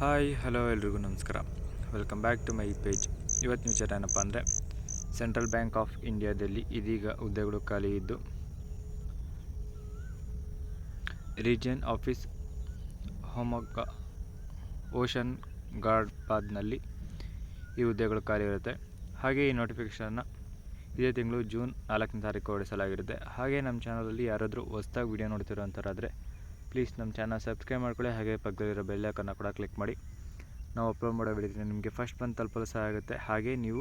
Hi hello ಎಲ್ರಿಗೂ ನಮಸ್ಕಾರ. Welcome back to my page. ಇವತ್ತಿನ ವಿಚಾರ ಏನಪ್ಪ ಅಂದರೆ, ಸೆಂಟ್ರಲ್ ಬ್ಯಾಂಕ್ ಆಫ್ ಇಂಡಿಯಾದಲ್ಲಿ ಇದೀಗ ಹುದ್ದೆಗಳು ಖಾಲಿ ಇದ್ದು ರೀಜಿಯನ್ ಆಫೀಸ್ ಓಷನ್ ಗಾರ್ಡ್ನಲ್ಲಿ ಈ ಹುದ್ದೆಗಳು ಖಾಲಿ ಇರುತ್ತೆ. ಹಾಗೆ ಈ ನೋಟಿಫಿಕೇಷನ್ನ ಇದೇ ತಿಂಗಳು ಜೂನ್ 4ನೇ ತಾರೀಕು ಹೊರಡಿಸಲಾಗಿರುತ್ತೆ. ಹಾಗೆ ನಮ್ಮ ಚಾನಲಲ್ಲಿ ಯಾರಾದರೂ ಹೊಸದಾಗಿ ವಿಡಿಯೋ ನೋಡ್ತಿರೋಂಥರಾದರೆ ಪ್ಲೀಸ್ ನಮ್ಮ ಚಾನಲ್ ಸಬ್ಸ್ಕ್ರೈಬ್ ಮಾಡ್ಕೊಳ್ಳಿ. ಹಾಗೆ ಪಕ್ಕದಲ್ಲಿರೋ ಬೆಲ್ ಐಕಾನ್ನ ಕೂಡ ಕ್ಲಿಕ್ ಮಾಡಿ. ನಾವು ಅಪ್ಲೋಡ್ ಮಾಡೋ ವಿಡಿಯೋ ನಿಮಗೆ ಫಸ್ಟ್ ಬಂದು ತಲುಪಲು ಸಹಾಯ ಆಗುತ್ತೆ. ಹಾಗೆ ನೀವು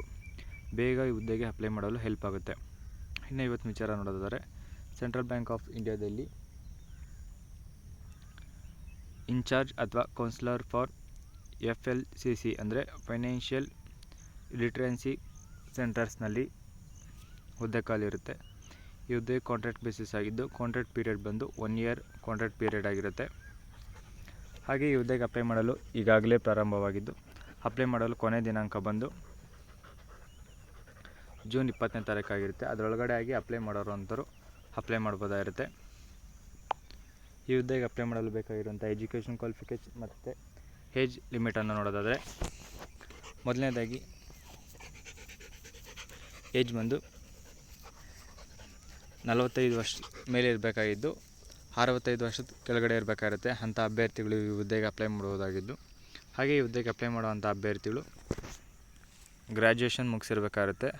ಬೇಗ ಈ ಹುದ್ದೆಗೆ ಅಪ್ಲೈ ಮಾಡಲು ಹೆಲ್ಪ್ ಆಗುತ್ತೆ. ಇನ್ನು ಇವತ್ತಿನ ವಿಚಾರ ನೋಡೋದಾದರೆ, ಸೆಂಟ್ರಲ್ ಬ್ಯಾಂಕ್ ಆಫ್ ಇಂಡಿಯಾದಲ್ಲಿ ಇನ್ಚಾರ್ಜ್ ಅಥವಾ ಕೌನ್ಸಿಲರ್ ಫಾರ್ FLCC ಅಂದರೆ ಫೈನಾನ್ಷಿಯಲ್ ಲಿಟ್ರೆನ್ಸಿ ಸೆಂಟರ್ಸ್ನಲ್ಲಿ ಹುದ್ದೆ ಖಾಲಿ ಇರುತ್ತೆ. ಈ ಹುದ್ದೆ ಕಾಂಟ್ರಾಕ್ಟ್ ಬೇಸಿಸ್ ಆಗಿದ್ದು ಕಾಂಟ್ರಾಕ್ಟ್ ಪೀರಿಯಡ್ ಬಂದು 1 ಇಯರ್ ಕಾಂಟ್ರಾಕ್ಟ್ ಪೀರಿಯಡ್ ಆಗಿರುತ್ತೆ. ಹಾಗೆ ಈ ಹುದ್ದೆಗೆ ಅಪ್ಲೈ ಮಾಡಲು ಈಗಾಗಲೇ ಪ್ರಾರಂಭವಾಗಿದ್ದು ಅಪ್ಲೈ ಮಾಡಲು ಕೊನೆ ದಿನಾಂಕ ಬಂದು ಜೂನ್ 20ನೇ ತಾರೀಕು ಆಗಿರುತ್ತೆ. ಅದರೊಳಗಡೆ ಆಗಿ ಅಪ್ಲೈ ಮಾಡೋರು ಅಂಥವ್ರು ಅಪ್ಲೈ ಮಾಡ್ಬೋದಾಗಿರುತ್ತೆ. ಈ ಹುದ್ದೆಗೆ ಅಪ್ಲೈ ಮಾಡಲು ಬೇಕಾಗಿರುವಂಥ ಎಜುಕೇಷನ್ ಕ್ವಾಲಿಫಿಕೇಷನ್ ಮತ್ತು ಏಜ್ ಲಿಮಿಟನ್ನು ನೋಡೋದಾದರೆ, ಮೊದಲನೇದಾಗಿ ಏಜ್ ಬಂದು 45 ವರ್ಷ ಮೇಲೆ ಇರಬೇಕಾಗಿದ್ದು 65 ವರ್ಷದ ಕೆಳಗಡೆ ಇರಬೇಕಾಗಿರುತ್ತೆ. ಅಂಥ ಅಭ್ಯರ್ಥಿಗಳು ಈ ಹುದ್ದೆಗೆ ಅಪ್ಲೈ ಮಾಡ್ಬೋದಾಗಿದ್ದು, ಹಾಗೆ ಈ ಹುದ್ದೆಗೆ ಅಪ್ಲೈ ಮಾಡುವಂಥ ಅಭ್ಯರ್ಥಿಗಳು ಗ್ರ್ಯಾಜುಯೇಷನ್ ಮುಗಿಸಿರ್ಬೇಕಾಗುತ್ತೆ.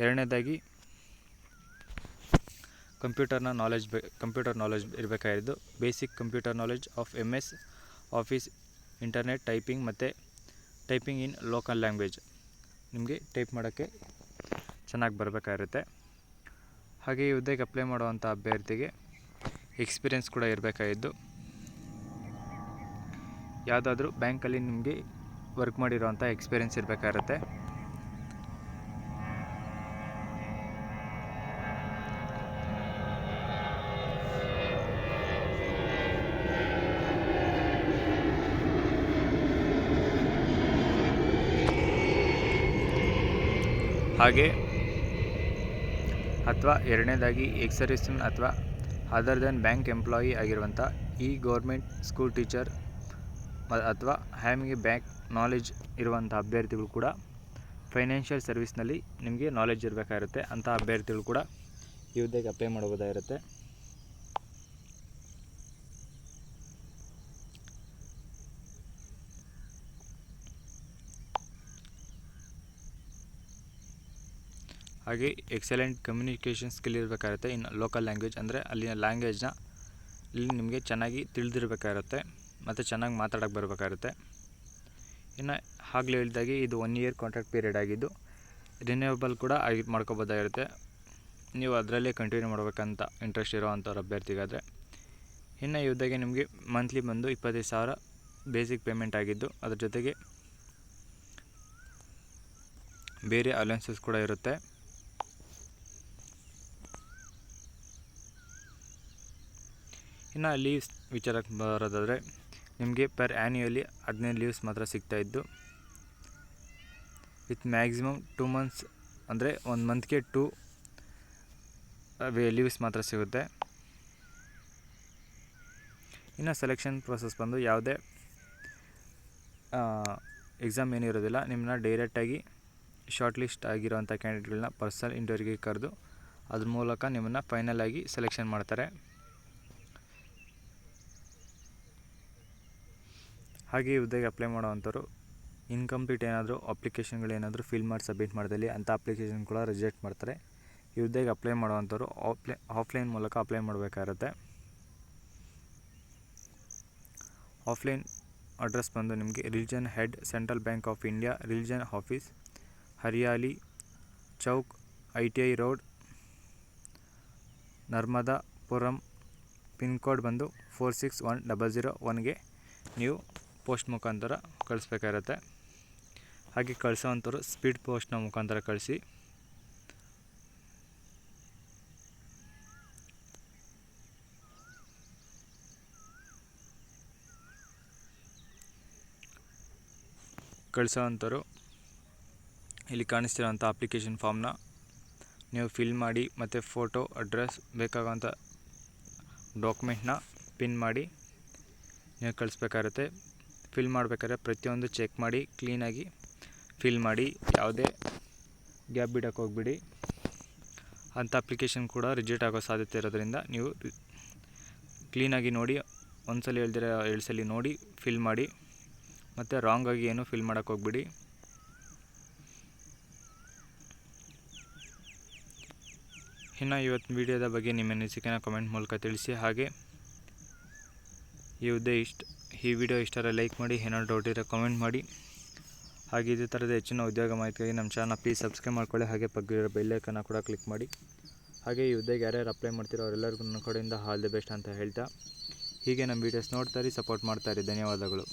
ಎರಡನೇದಾಗಿ ಕಂಪ್ಯೂಟರ್ ನಾಲೆಜ್ ಇರಬೇಕಾಗಿದ್ದು basic computer knowledge of MS office, internet, typing ಮತ್ತು ಟೈಪಿಂಗ್ ಇನ್ ಲೋಕಲ್ ಲ್ಯಾಂಗ್ವೇಜ್ ನಿಮಗೆ ಟೈಪ್ ಮಾಡೋಕ್ಕೆ ಚೆನ್ನಾಗಿ ಬರಬೇಕಾಗಿರುತ್ತೆ. ಹಾಗೆ ಈ ಹುದ್ದೆಗೆ ಅಪ್ಲೈ ಮಾಡುವಂಥ ಅಭ್ಯರ್ಥಿಗೆ ಎಕ್ಸ್ಪೀರಿಯೆನ್ಸ್ ಕೂಡ ಇರಬೇಕಾಗಿದ್ದು, ಯಾವುದಾದ್ರೂ ಬ್ಯಾಂಕಲ್ಲಿ ನಿಮಗೆ ವರ್ಕ್ ಮಾಡಿರೋವಂಥ ಎಕ್ಸ್ಪೀರಿಯೆನ್ಸ್ ಇರಬೇಕಾಗಿರುತ್ತೆ. ಹಾಗೆ ಅಥವಾ ಎರಡನೇದಾಗಿ ಎಕ್ಸ್-ಸರ್ವಿಸ್ಮನ್ ಅಥವಾ ಅದರ್ ದೆನ್ ಬ್ಯಾಂಕ್ ಎಂಪ್ಲಾಯಿ ಆಗಿರುವಂಥ ಗೌರ್ಮೆಂಟ್ ಸ್ಕೂಲ್ ಟೀಚರ್ ಅಥವಾ ಹ್ಯಾಮಿಗೆ ಬ್ಯಾಂಕ್ ನಾಲೆಜ್ ಇರುವಂಥ ಅಭ್ಯರ್ಥಿಗಳು ಕೂಡ ಫೈನಾನ್ಷಿಯಲ್ ಸರ್ವಿಸ್ನಲ್ಲಿ ನಿಮಗೆ ನಾಲೆಜ್ ಇರಬೇಕಾಗಿರುತ್ತೆ. ಅಂಥ ಅಭ್ಯರ್ಥಿಗಳು ಕೂಡ ಈ ಹುದ್ದೆಗೆ ಅಪ್ಲೈ ಮಾಡಬಹುದಾಗಿರುತ್ತೆ. ಹಾಗೆ ಎಕ್ಸಲೆಂಟ್ ಕಮ್ಯುನಿಕೇಷನ್ ಸ್ಕಿಲ್ ಇರಬೇಕಾಗುತ್ತೆ ಇನ್ ಲೋಕಲ್ ಲ್ಯಾಂಗ್ವೇಜ್ ಅಂದರೆ ಅಲ್ಲಿನ ಲ್ಯಾಂಗ್ವೇಜ್ನ ಇಲ್ಲಿ ನಿಮಗೆ ಚೆನ್ನಾಗಿ ತಿಳಿದಿರಬೇಕಾಗಿರುತ್ತೆ ಮತ್ತು ಚೆನ್ನಾಗಿ ಮಾತಾಡೋಕ್ಕೆ ಬರಬೇಕಾಗಿರುತ್ತೆ. ಇನ್ನು ಆಗಲೇ ಹೇಳಿದಾಗೆ ಇದು 1 ಇಯರ್ ಕಾಂಟ್ರಾಕ್ಟ್ ಪೀರಿಯಡ್ ಆಗಿದ್ದು ರಿನ್ಯೂವಬಲ್ ಕೂಡ ಮಾಡ್ಕೋಬೋದಾಗಿರುತ್ತೆ. ನೀವು ಅದರಲ್ಲೇ ಕಂಟಿನ್ಯೂ ಮಾಡಬೇಕಂತ ಇಂಟ್ರೆಸ್ಟ್ ಇರೋವಂಥವ್ರು ಅಭ್ಯರ್ಥಿಗಾದರೆ. ಇನ್ನು ಈ ಹುದ್ದೆಗೆ ನಿಮಗೆ ಮಂತ್ಲಿ ಬಂದು 25,000 ಬೇಸಿಕ್ ಪೇಮೆಂಟ್ ಆಗಿದ್ದು ಅದ್ರ ಜೊತೆಗೆ ಬೇರೆ ಅಲೌನ್ಸಸ್ ಕೂಡ ಇರುತ್ತೆ. ಇನ್ನು ಲೀವ್ಸ್ ವಿಚಾರಕ್ಕೆ ಬರೋದಾದರೆ, ನಿಮಗೆ ಪರ್ ಆ್ಯನ್ಯುಯಲಿ 15 ಲೀವ್ಸ್ ಮಾತ್ರ ಸಿಗ್ತಾಯಿದ್ದು ವಿತ್ ಮ್ಯಾಕ್ಸಿಮಮ್ 2 ಮಂತ್ಸ್ ಅಂದರೆ 1 ಮಂತ್ಗೆ 2 ಲೀವ್ಸ್ ಮಾತ್ರ ಸಿಗುತ್ತೆ. ಇನ್ನು ಸೆಲೆಕ್ಷನ್ ಪ್ರೊಸೆಸ್ ಬಂದು ಯಾವುದೇ ಎಕ್ಸಾಮ್ ಏನೂ ಇರೋದಿಲ್ಲ. ನಿಮ್ಮನ್ನ ಡೈರೆಕ್ಟಾಗಿ ಶಾರ್ಟ್ ಲಿಸ್ಟ್ ಆಗಿರೋವಂಥ ಕ್ಯಾಂಡಿಡೇಟ್ಗಳನ್ನ ಪರ್ಸನಲ್ ಇಂಟರ್ವ್ಯೂಗೆ ಕರೆದು ಅದ್ರ ಮೂಲಕ ನಿಮ್ಮನ್ನು ಫೈನಲ್ ಆಗಿ ಸೆಲೆಕ್ಷನ್ ಮಾಡ್ತಾರೆ. ಹಾಗೆ ಈ ಹುದ್ದೆಗೆ ಅಪ್ಲೈ ಮಾಡೋವಂಥವ್ರು ಇನ್ಕಂಪ್ಲೀಟ್ ಏನಾದರೂ ಅಪ್ಲಿಕೇಶನ್ಗಳೇನಾದರೂ ಫಿಲ್ ಮಾಡಿ ಸಬ್ಮಿಟ್ ಮಾಡ್ದಲ್ಲಿ ಅಂಥ ಅಪ್ಲಿಕೇಶನ್ ಕೂಡ ರಿಜೆಕ್ಟ್ ಮಾಡ್ತಾರೆ. ಈ ಹುದ್ದೆಗೆ ಅಪ್ಲೈ ಮಾಡೋವಂಥವ್ರು ಆಫ್ಲೈನ್ ಮೂಲಕ ಅಪ್ಲೈ ಮಾಡಬೇಕಾಗಿರುತ್ತೆ. ಆಫ್ಲೈನ್ ಅಡ್ರೆಸ್ ಬಂದು ನಿಮಗೆ region head, central bank of India, region office, Hariyali Chowk, ITI road, Narmadapuram, pin code ಬಂದು 46101ಗೆ ನೀವು ಪೋಸ್ಟ್ ಮುಖಾಂತರ ಕಳಿಸ್ಬೇಕಾಗಿರುತ್ತೆ. ಹಾಗೆ ಕಳಿಸೋವಂಥವ್ರು ಸ್ಪೀಡ್ ಪೋಸ್ಟ್ನ ಮುಖಾಂತರ ಕಳಿಸಿ. ಕಳಿಸೋವಂಥವ್ರು ಇಲ್ಲಿ ಕಾಣಿಸ್ತಿರೋಂಥ ಅಪ್ಲಿಕೇಶನ್ ಫಾರ್ಮ್ನ ನೀವು ಫಿಲ್ ಮಾಡಿ ಮತ್ತು ಫೋಟೋ, ಅಡ್ರೆಸ್, ಬೇಕಾಗೋಂಥ ಡಾಕ್ಯುಮೆಂಟ್ನ ಪಿನ್ ಮಾಡಿ ನೀವು ಕಳಿಸ್ಬೇಕಾಗಿರುತ್ತೆ. ಫಿಲ್ ಮಾಡಬೇಕಾದ್ರೆ ಪ್ರತಿಯೊಂದು ಚೆಕ್ ಮಾಡಿ ಕ್ಲೀನಾಗಿ ಫಿಲ್ ಮಾಡಿ, ಯಾವುದೇ ಗ್ಯಾಪ್ ಬಿಡೋಕ್ಕೆ ಹೋಗ್ಬಿಡಿ. ಅಂಥ ಅಪ್ಲಿಕೇಶನ್ ಕೂಡ ರಿಜೆಕ್ಟ್ ಆಗೋ ಸಾಧ್ಯತೆ ಇರೋದ್ರಿಂದ ನೀವು ಕ್ಲೀನಾಗಿ ನೋಡಿ, ಒಂದ್ಸಲ ಹೇಳ್ದಿರ 2 ಸಲ ನೋಡಿ ಫಿಲ್ ಮಾಡಿ. ಮತ್ತು ರಾಂಗಾಗಿ ಏನು ಫಿಲ್ ಮಾಡೋಕ್ಕೆ ಹೋಗ್ಬಿಡಿ. ಇನ್ನು ಇವತ್ತು ವಿಡಿಯೋದ ಬಗ್ಗೆ ನಿಮ್ಮ ಅನಿಸಿಕೆನ ಕಮೆಂಟ್ ಮೂಲಕ ತಿಳಿಸಿ. ಹಾಗೆ ಈ ವಿಡಿಯೋ ಇಷ್ಟರ ಲೈಕ್ ಮಾಡಿ, ಏನಾದ್ರು ಡೌಟ್ ಇದ್ದರೆ ಕಮೆಂಟ್ ಮಾಡಿ. ಹಾಗೆ ಇದೇ ಥರದ ಹೆಚ್ಚಿನ ಉದ್ಯೋಗ ಮಾಹಿತಿಗಾಗಿ ನಮ್ಮ ಚಾನಲ್ ಪ್ಲೀಸ್ ಸಬ್ಸ್ಕ್ರೈಬ್ ಮಾಡ್ಕೊಳ್ಳಿ. ಹಾಗೆ ಪಕ್ಕದಲ್ಲಿರೋ ಬೆಲ್ ಐಕನ್ನ ಕೂಡ ಕ್ಲಿಕ್ ಮಾಡಿ. ಹಾಗೆ ಈ ಹುದ್ದೆಗೆ ಯಾರ್ಯಾರು ಅಪ್ಲೈ ಮಾಡ್ತೀರೋ ಅವರೆಲ್ಲರಿಗೂ ನನ್ನ ಕಡೆಯಿಂದ ಆಲ್ ದಿ ಬೆಸ್ಟ್ ಅಂತ ಹೇಳ್ತಾ, ಹೀಗೆ ನಮ್ಮ ವೀಡಿಯೋಸ್ ನೋಡ್ತಾ ಇರಿ, ಸಪೋರ್ಟ್ ಮಾಡ್ತಾ ಇರಿ. ಧನ್ಯವಾದಗಳು.